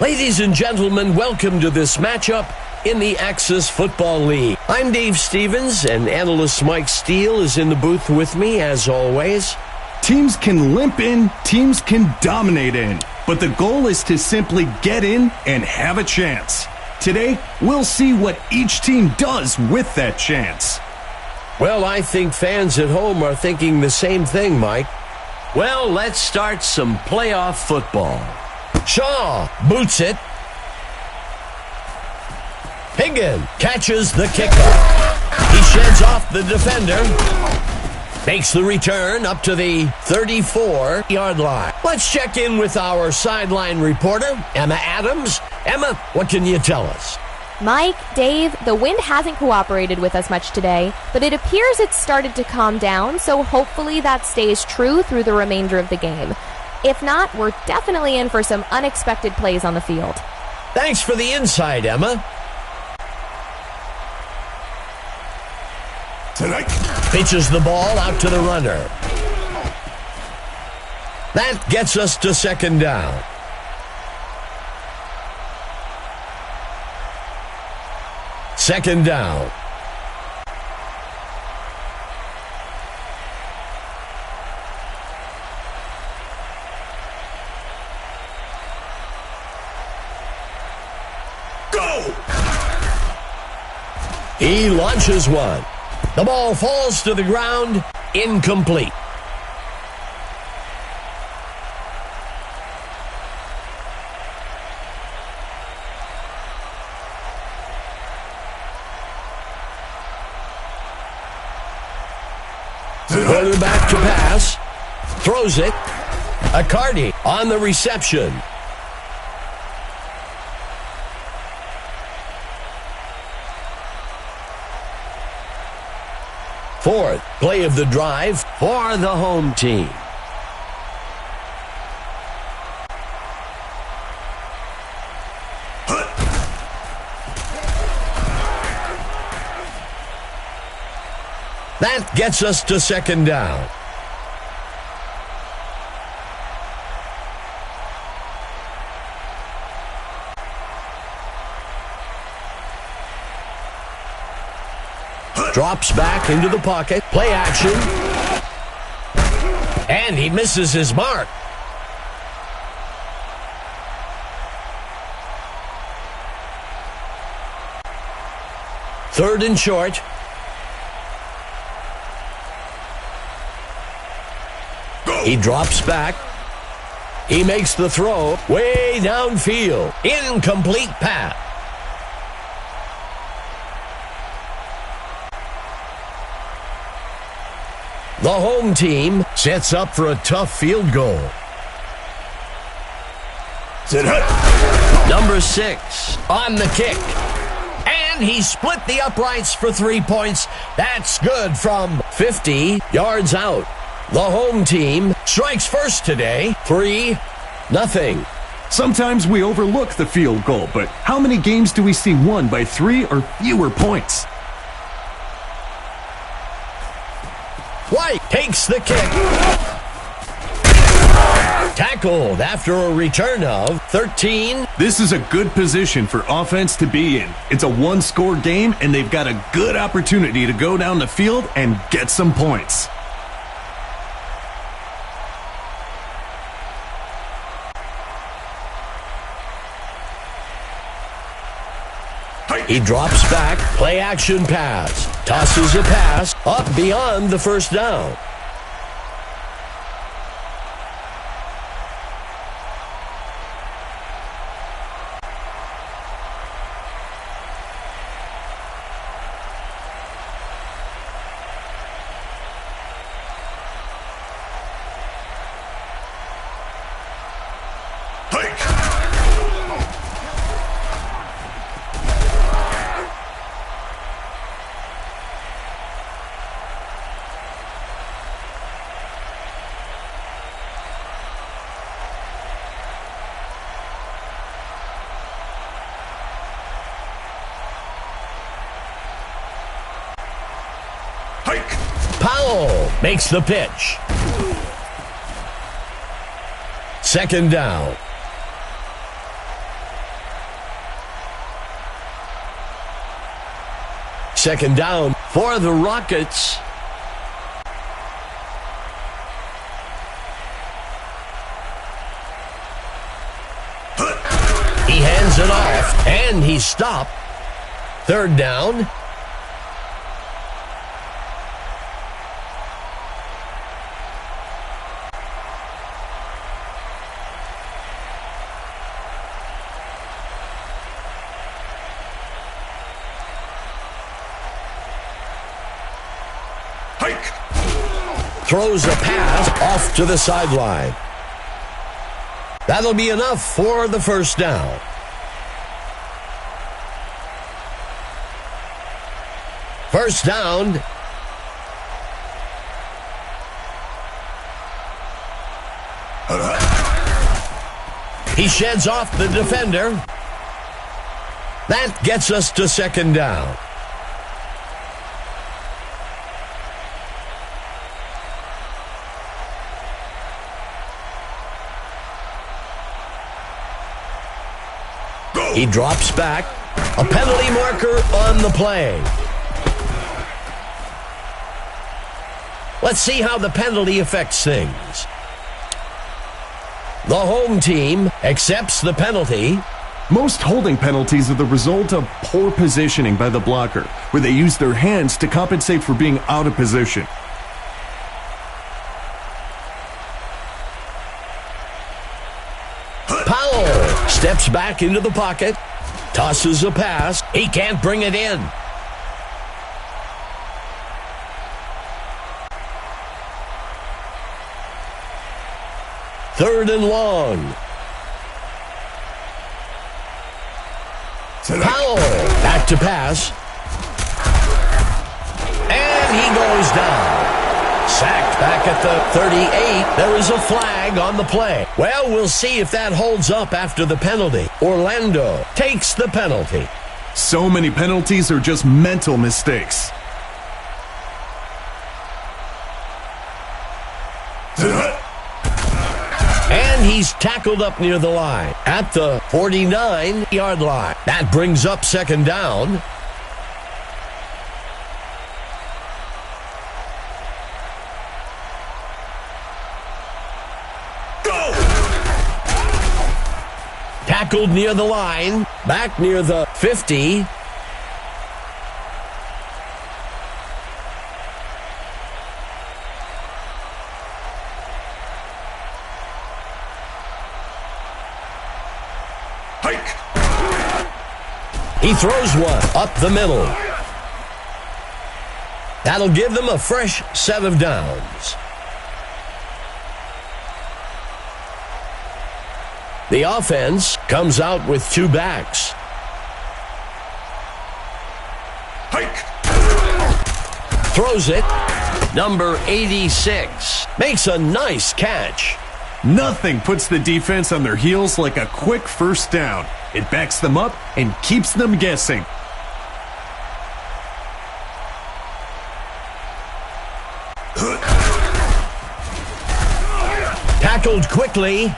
Ladies and gentlemen, welcome to this matchup in the Axis Football League. I'm Dave Stevens, and analyst Mike Steele is in the booth with me, as always. Teams can limp in, teams can dominate in, but the goal is to simply get in and have a chance. Today, we'll see what each team does with that chance. Well, I think fans at home are thinking the same thing, Mike. Well, let's start some playoff football. Shaw boots it. Higgin catches the kickoff. He sheds off the defender. Makes the return up to the 34-yard line. Let's check in with our sideline reporter, Emma Adams. Emma, what can you tell us? Mike, Dave, the wind hasn't cooperated with us much today, but it appears it's started to calm down, so hopefully that stays true through the remainder of the game. If not, we're definitely in for some unexpected plays on the field. Thanks for the insight, Emma. Tonight. Pitches the ball out to the runner. That gets us to second down. Second down. Go! He launches one. The ball falls to the ground, incomplete. Quarterback to pass. Throws it. Accardi on the reception. Fourth play of the drive for the home team. That gets us to second down. Drops back into the pocket. Play action. And he misses his mark. Third and short. He drops back. He makes the throw way downfield. Incomplete pass. The home team sets up for a tough field goal. Number 6 on the kick. And he split the uprights for 3 points. That's good from 50 yards out. The home team strikes first today, 3-0. Sometimes we overlook the field goal, but how many games do we see won by 3 or fewer points? White takes the kick. Tackled after a return of 13. This is a good position for offense to be in. It's a one-score game, and they've got a good opportunity to go down the field and get some points. He drops back, play action pass, tosses a pass up beyond the first down. Powell makes the pitch. Second down. Second down for the Rockets. He hands it off, and he's stopped. Third down. Throws a pass off to the sideline. That'll be enough for the first down. First down. He sheds off the defender. That gets us to second down. He drops back. A penalty marker on the play. Let's see how the penalty affects things. The home team accepts the penalty. Most holding penalties are the result of poor positioning by the blocker, where they use their hands to compensate for being out of position. Steps back into the pocket, tosses a pass. He can't bring it in. Third and long. Powell back to pass. And he goes down. Sacked back at the 38. There is a flag on the play. Well, we'll see if that holds up after the penalty. Orlando takes the penalty. So many penalties are just mental mistakes. And he's tackled up near the line at the 49-yard line. That brings up second down. Tackled near the line, back near the 50. He throws one up the middle. That'll give them a fresh set of downs. The offense comes out with two backs. Throws it. Number 86 makes a nice catch. Nothing puts the defense on their heels like a quick first down. It backs them up and keeps them guessing. Tackled quickly.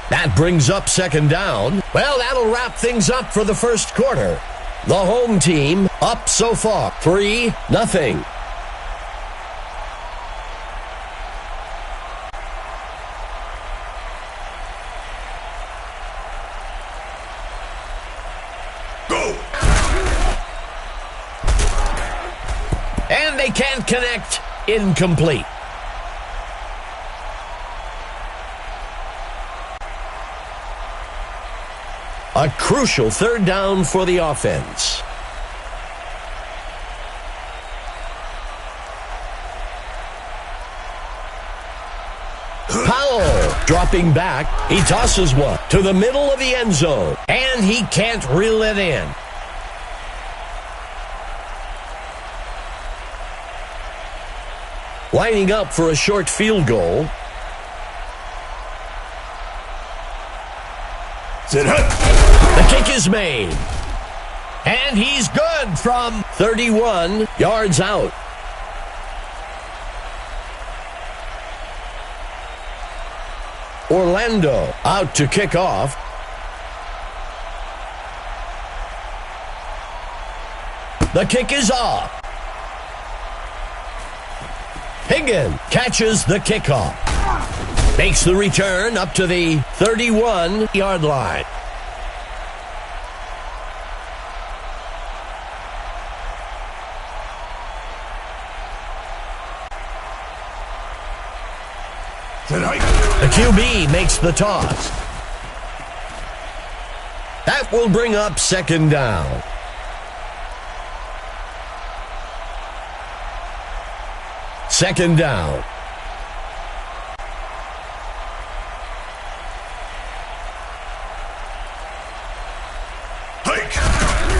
That brings up second down. Well, that'll wrap things up for the first quarter. The home team up so far, 3-0. And they can't connect. Incomplete. A crucial third down for the offense. Powell dropping back. He tosses one to the middle of the end zone, and he can't reel it in. Lining up for a short field goal. The kick is made. And he's good from 31 yards out. Orlando out to kick off. The kick is off. Higgin catches the kickoff. Makes the return up to the 31-yard line. The QB makes the toss. That will bring up second down. Second down.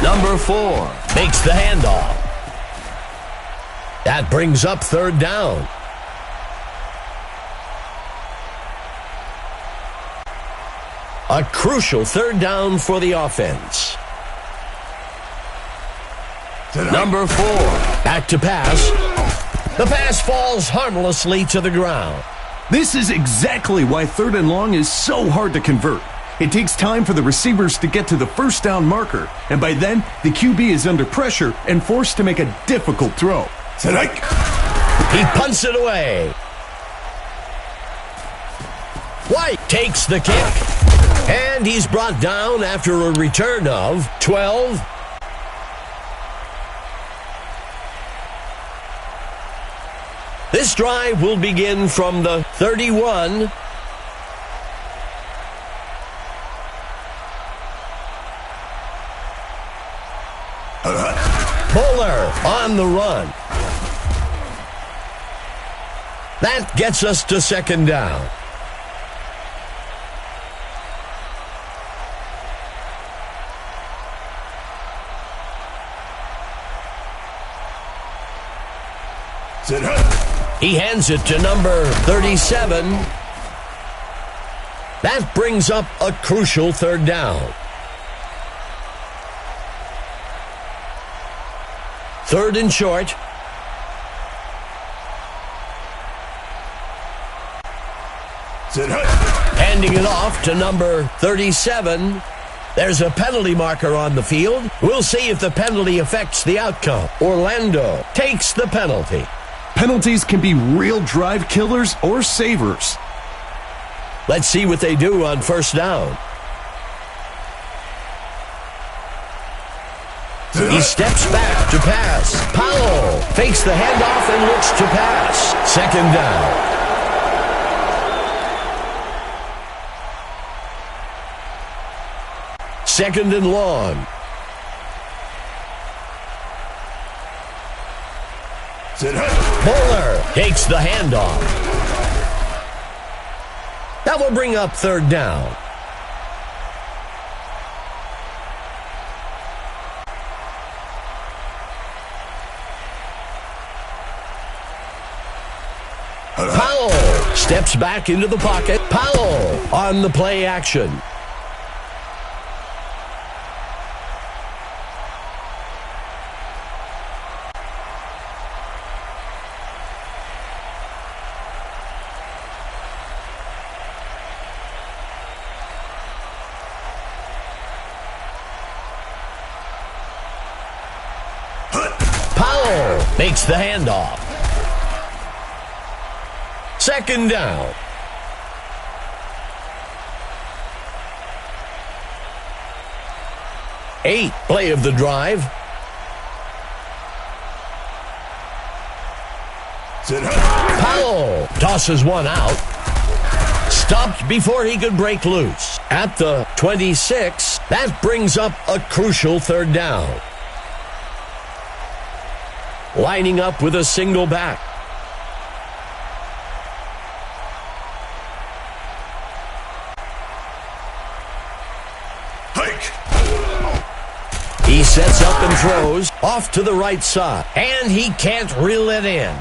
Number 4 makes the handoff. That brings up third down. A crucial third down for the offense. Number 4, back to pass. The pass falls harmlessly to the ground. This is exactly why 3rd and long is so hard to convert. It takes time for the receivers to get to the first down marker, and by then, the QB is under pressure and forced to make a difficult throw. He punts it away. White takes the kick, and he's brought down after a return of 12. This drive will begin from the 31. Bowler on the run. That gets us to second down. He hands it to number 37. That brings up a crucial third down. Third and short. Handing it off to number 37. There's a penalty marker on the field. We'll see if the penalty affects the outcome. Orlando takes the penalty. Penalties can be real drive killers or savers. Let's see what they do on first down. He steps back to pass. Powell fakes the handoff and looks to pass. Second down. Second and long. Bowler takes the handoff. That will bring up third down. Powell steps back into the pocket. Powell on the play action. Powell makes the handoff. Second down. Eighth play of the drive. Powell tosses one out. Stopped before he could break loose. At the 26, that brings up a crucial third down. Lining up with a single back. He sets up and throws off to the right side, and he can't reel it in.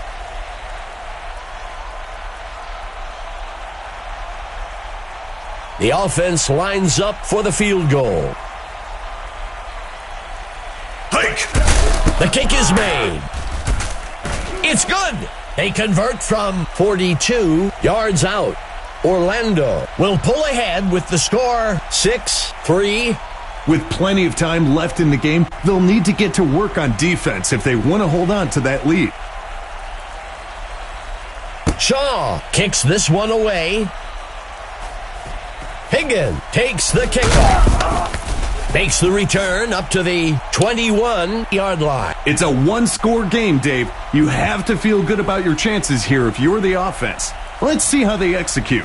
The offense lines up for the field goal. The kick is made. It's good. They convert from 42 yards out. Orlando will pull ahead with the score 6-3. With plenty of time left in the game, they'll need to get to work on defense if they want to hold on to that lead. Shaw kicks this one away. Higgin takes the kickoff. Makes the return up to the 21-yard line. It's a one-score game, Dave. You have to feel good about your chances here if you're the offense. Let's see how they execute.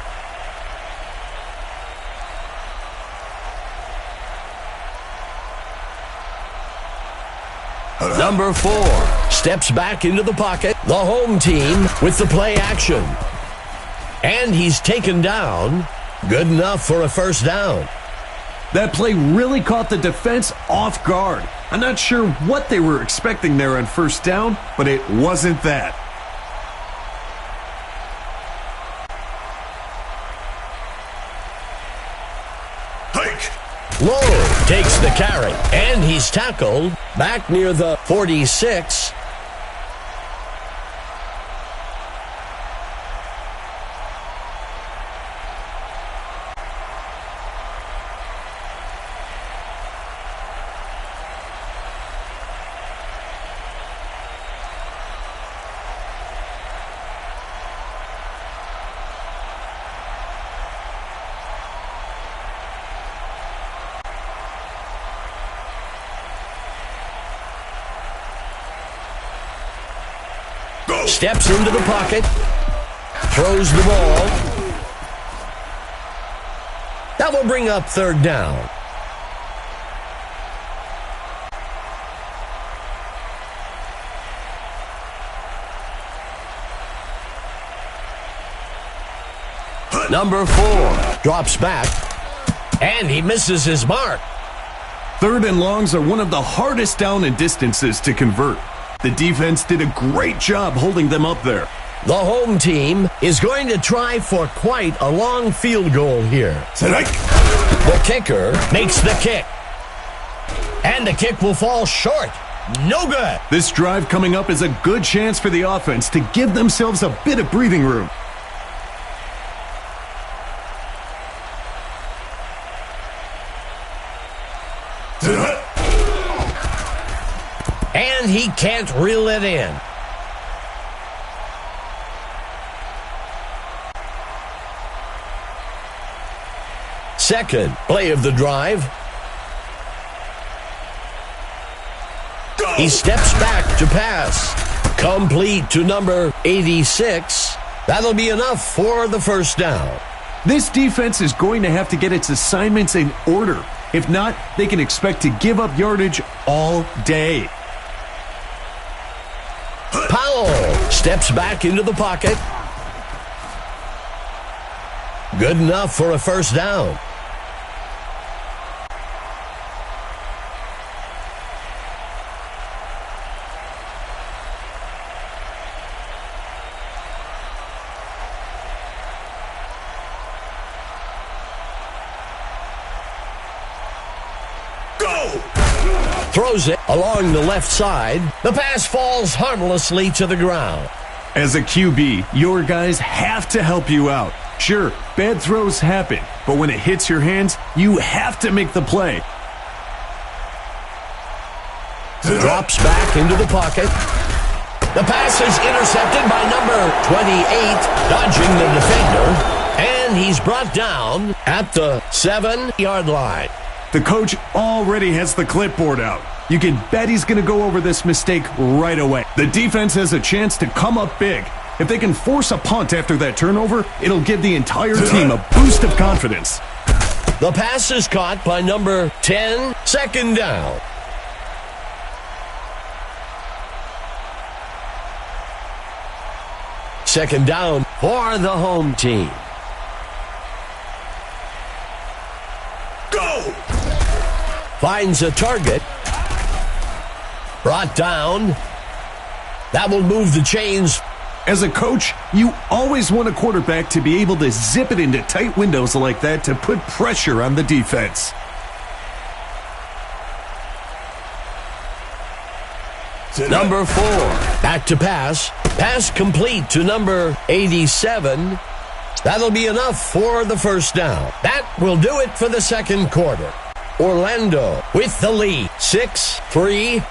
Number 4 steps back into the pocket. The home team with the play action. And he's taken down. Good enough for a first down. That play really caught the defense off guard. I'm not sure what they were expecting there on first down, but it wasn't that. Lowe takes the carry, and he's tackled back near the 46. Steps into the pocket, throws the ball. That will bring up third down. Number 4 drops back, and he misses his mark. Third and longs are one of the hardest down and distances to convert. The defense did a great job holding them up there. The home team is going to try for quite a long field goal here. The kicker makes the kick. And the kick will fall short. No good. This drive coming up is a good chance for the offense to give themselves a bit of breathing room. And he can't reel it in. Second play of the drive. He steps back to pass. Complete to number 86. That'll be enough for the first down. This defense is going to have to get its assignments in order. If not, they can expect to give up yardage all day. Powell steps back into the pocket. Good enough for a first down. Throws it along the left side. The pass falls harmlessly to the ground. As a QB, your guys have to help you out. Sure, bad throws happen, but when it hits your hands, you have to make the play. Drops back into the pocket. The pass is intercepted by number 28, dodging the defender, and he's brought down at the 7-yard line. The coach already has the clipboard out. You can bet he's going to go over this mistake right away. The defense has a chance to come up big. If they can force a punt after that turnover, it'll give the entire team a boost of confidence. The pass is caught by number 10, second down. Second down for the home team. Finds a target. Brought down. That will move the chains. As a coach, you always want a quarterback to be able to zip it into tight windows like that to put pressure on the defense. Number 4, back to pass. Pass complete to number 87. That'll be enough for the first down. That will do it for the second quarter. Orlando with the lead. 6-3.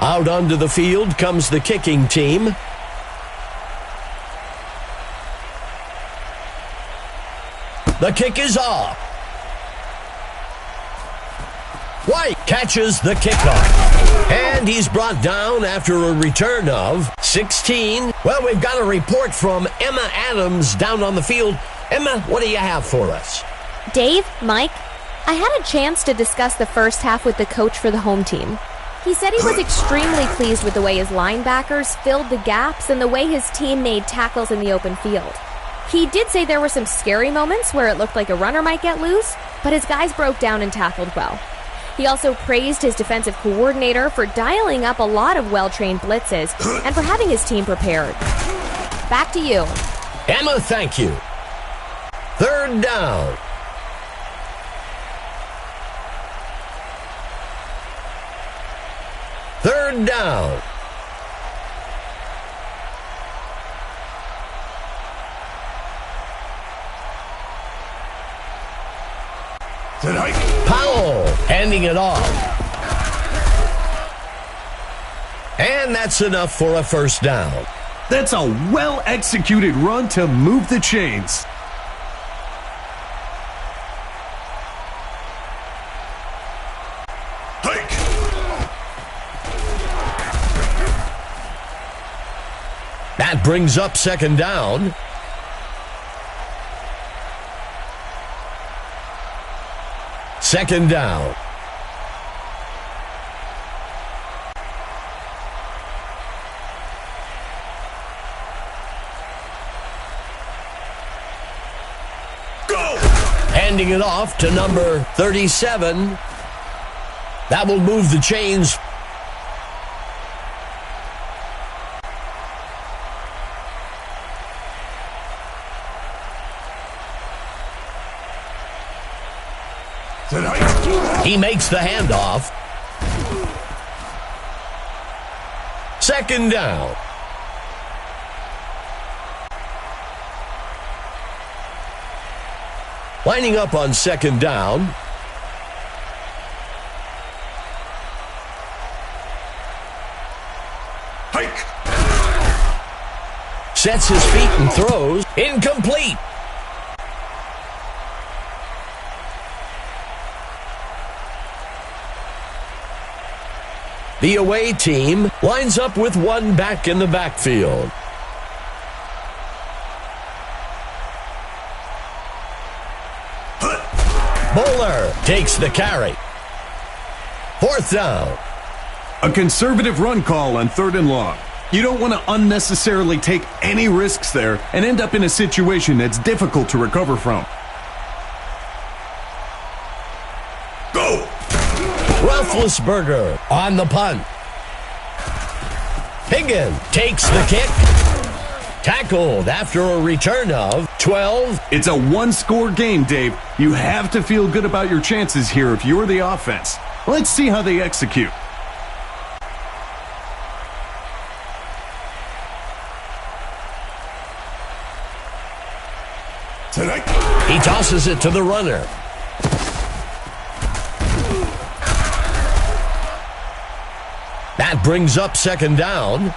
Out onto the field comes the kicking team. The kick is off. White catches the kickoff. And he's brought down after a return of 16. Well, we've got a report from Emma Adams down on the field. Emma, what do you have for us? Dave, Mike, I had a chance to discuss the first half with the coach for the home team. He said he was extremely pleased with the way his linebackers filled the gaps and the way his team made tackles in the open field. He did say there were some scary moments where it looked like a runner might get loose, but his guys broke down and tackled well. He also praised his defensive coordinator for dialing up a lot of well-trained blitzes and for having his team prepared. Back to you. Emma, thank you. Third down. Third down. Powell handing it off. And that's enough for a first down. That's a well-executed run to move the chains. That brings up second down. Second down. Go! Handing it off to number 37. That will move the chains. He makes the handoff. Second down. Lining up on second down. Hike. Sets his feet and throws. Incomplete. The away team lines up with one back in the backfield. Bowler takes the carry. Fourth down. A conservative run call on third and long. You don't want to unnecessarily take any risks there and end up in a situation that's difficult to recover from. Go! Roethlisberger on the punt. Higgin takes the kick. Tackled after a return of 12. It's a one-score game, Dave. You have to feel good about your chances here if you're the offense. Let's see how they execute. He tosses it to the runner. That brings up second down.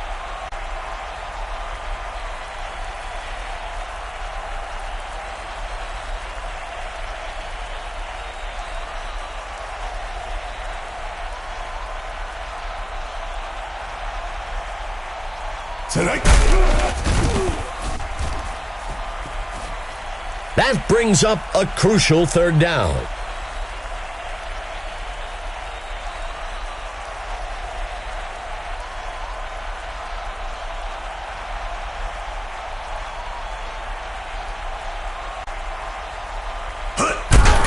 That brings up a crucial third down.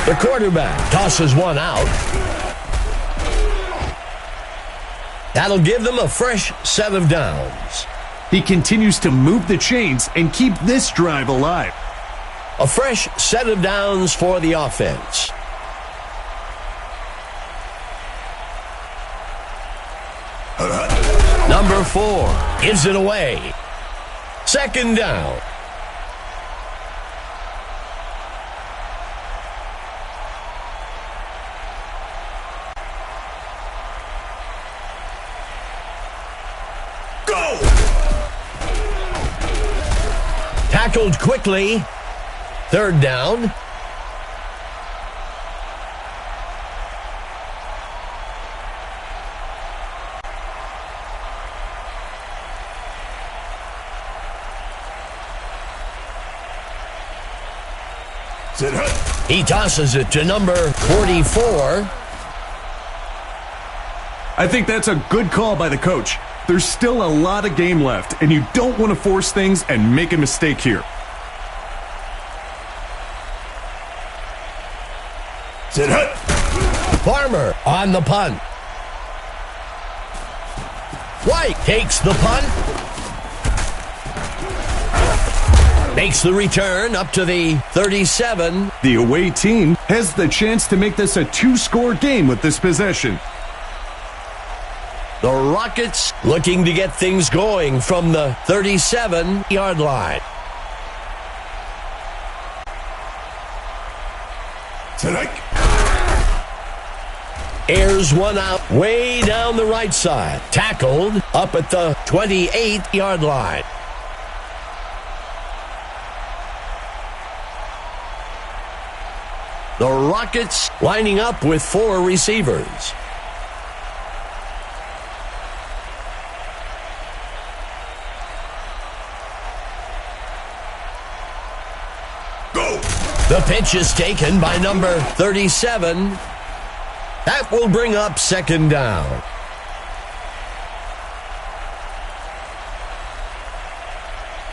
The quarterback tosses one out. That'll give them a fresh set of downs. He continues to move the chains and keep this drive alive. A fresh set of downs for the offense. Number 4 gives it away. Second down. Go! Tackled quickly. Third down. He tosses it to number 44. I think that's a good call by the coach. There's still a lot of game left, and you don't want to force things and make a mistake here. Farmer on the punt. White takes the punt. Makes the return up to the 37. The away team has the chance to make this a 2-score game with this possession. The Rockets looking to get things going from the 37-yard line. Airs one out way down the right side. Tackled up at the 28-yard line. The Rockets lining up with 4 receivers. Go! The pitch is taken by number 37. That will bring up second down.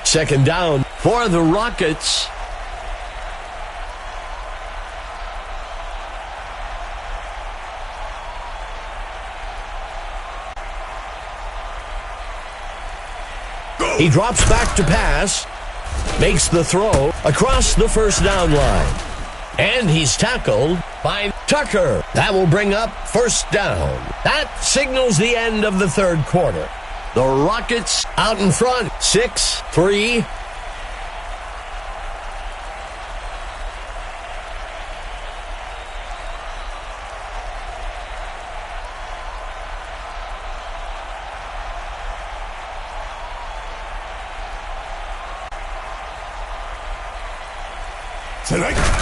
Second down for the Rockets. He drops back to pass, makes the throw across the first down line. And he's tackled by Tucker. That will bring up first down. That signals the end of the third quarter. The Rockets out in front, 6-3.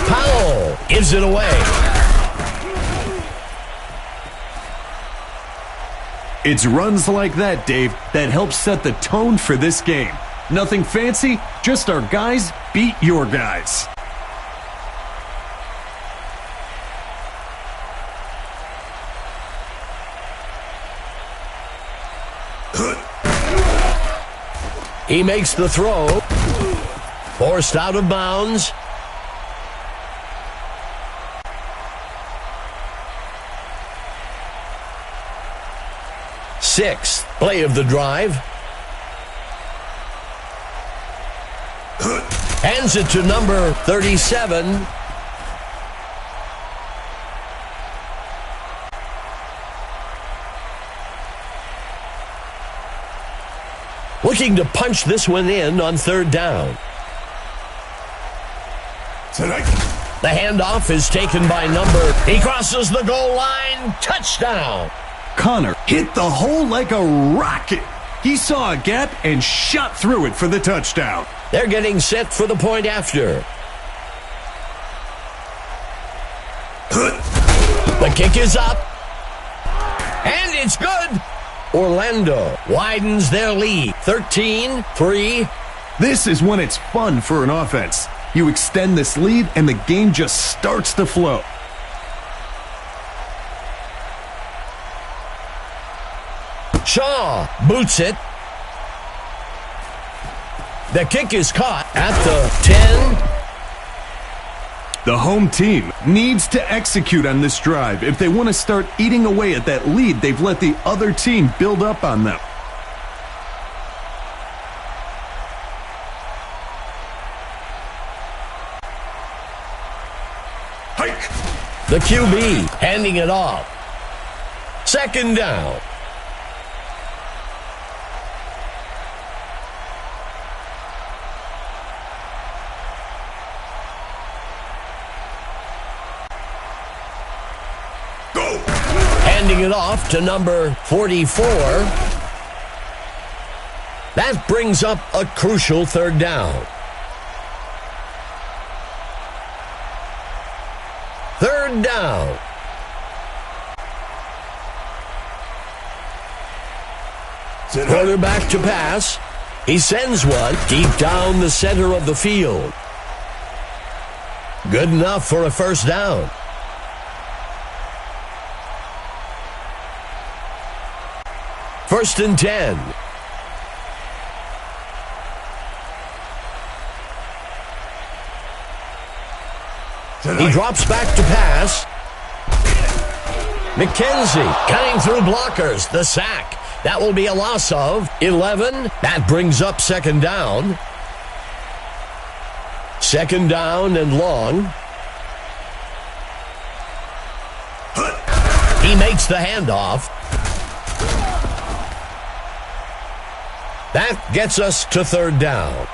Powell gives it away. It's runs like that, Dave, that helps set the tone for this game. Nothing fancy, just our guys beat your guys. He makes the throw. Forced out of bounds. Sixth play of the drive. Hands it to number 37. Looking to punch this one in on third down. The handoff is taken by number. He crosses the goal line. Touchdown. Connor hit the hole like a rocket. He saw a gap and shot through it for the touchdown. They're getting set for the point after. The kick is up. And it's good. Orlando widens their lead. 13-3. This is when it's fun for an offense. You extend this lead and the game just starts to flow. Shaw boots it. The kick is caught at the 10. The home team needs to execute on this drive if they want to start eating away at that lead they've let the other team build up on them. The QB handing it off. Second down. Go! Handing it off to number 44. That brings up a crucial third down. Third down. Quarterback to pass. He sends one deep down the center of the field. Good enough for a first down. First and 10. He drops back to pass. McKenzie cutting through blockers. The sack. That will be a loss of 11. That brings up second down. Second down and long. He makes the handoff. That gets us to third down.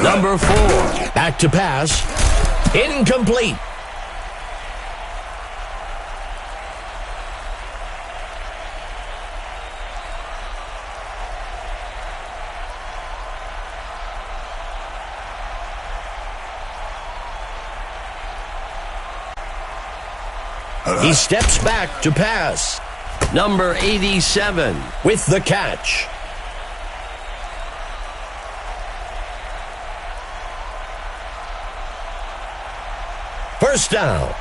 Number 4, back to pass. Incomplete. He steps back to pass. Number 87 with the catch. First down.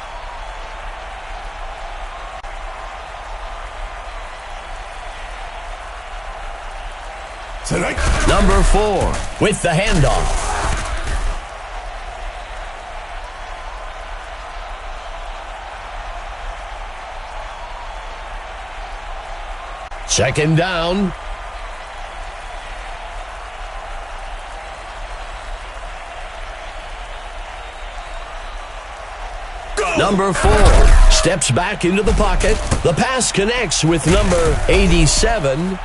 Number 4 with the handoff. Second down. Number 4 steps back into the pocket. The pass connects with number 87.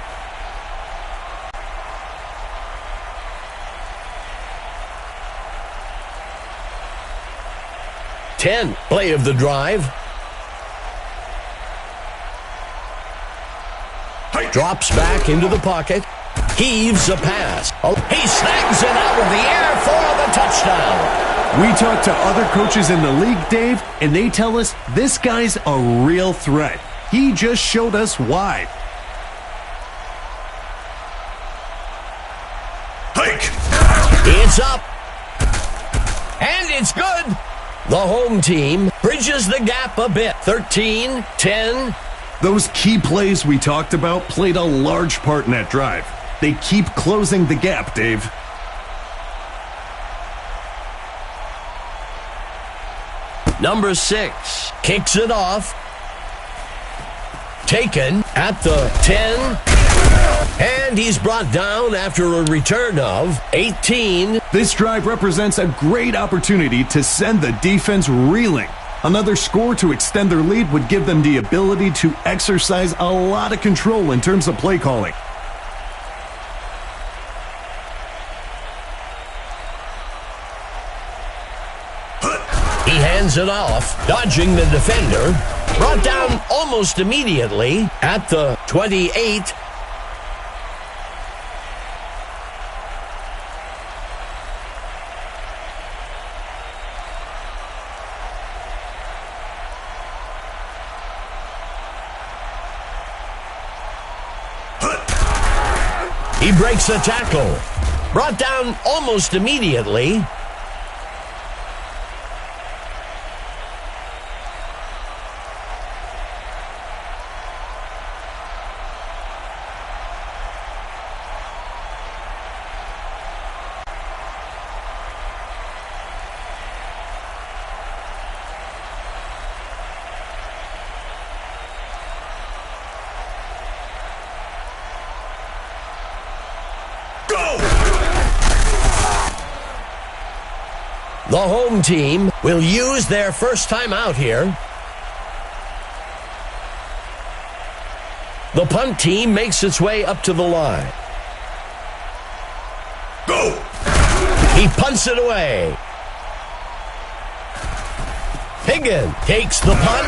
Play of the drive. Drops back into the pocket. Heaves a pass. He snags it out of the air for the touchdown. We talk to other coaches in the league, Dave, and they tell us this guy's a real threat. He just showed us why. Hike! It's up. And it's good. The home team bridges the gap a bit. 13-10. Those key plays we talked about played a large part in that drive. They keep closing the gap, Dave. Number 6 kicks it off. Taken at the 10. And he's brought down after a return of 18. This drive represents a great opportunity to send the defense reeling. Another score to extend their lead would give them the ability to exercise a lot of control in terms of play calling. He hands it off, dodging the defender. Brought down almost immediately at the 28. He breaks a tackle. Brought down almost immediately. The home team will use their first time out here. The punt team makes its way up to the line. Go! He punts it away. Higgin takes the punt.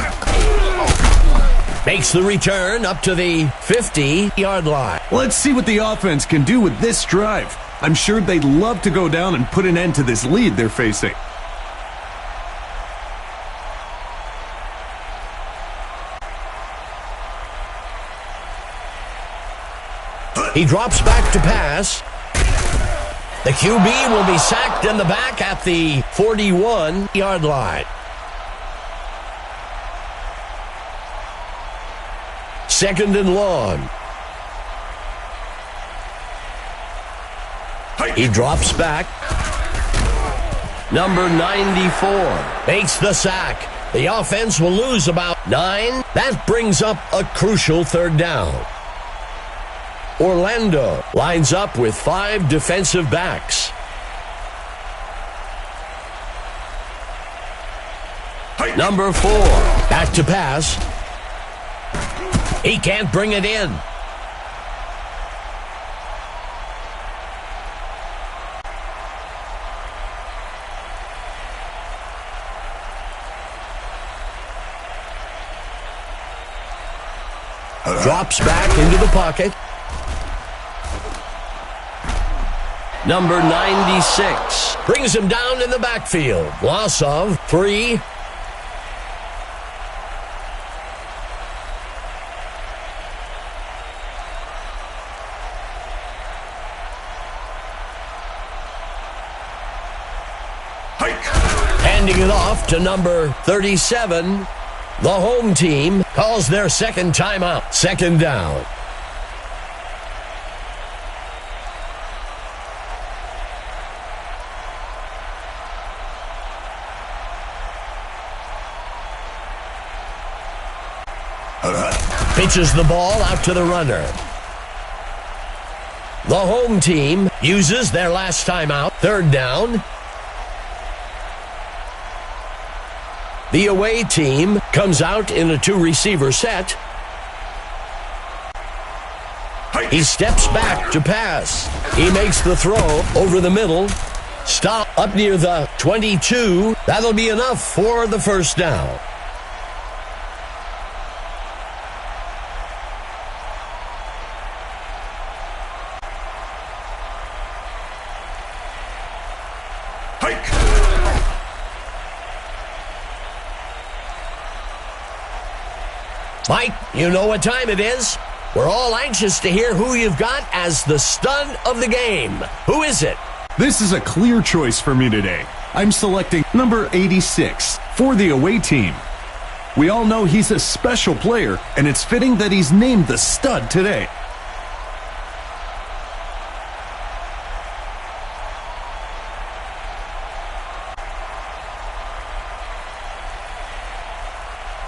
Makes the return up to the 50-yard line. Let's see what the offense can do with this drive. I'm sure they'd love to go down and put an end to this lead they're facing. He drops back to pass. The QB will be sacked in the back at the 41-yard line. Second and long. He drops back. Number 94 makes the sack. The offense will lose about 9. That brings up a crucial third down. Orlando lines up with 5 defensive backs. Number 4, back to pass. He can't bring it in. Drops back into the pocket. Number 96 brings him down in the backfield. Loss of 3. Handing it off to number 37. The home team calls their second timeout. Second down. Pitches the ball out to the runner. The home team uses their last timeout. Third down. The away team comes out in a 2-receiver set. He steps back to pass. He makes the throw over the middle. Stop up near the 22. That'll be enough for the first down. Mike, you know what time it is. We're all anxious to hear who you've got as the stud of the game. Who is it? This is a clear choice for me today. I'm selecting number 86 for the away team. We all know he's a special player, and it's fitting that he's named the stud today.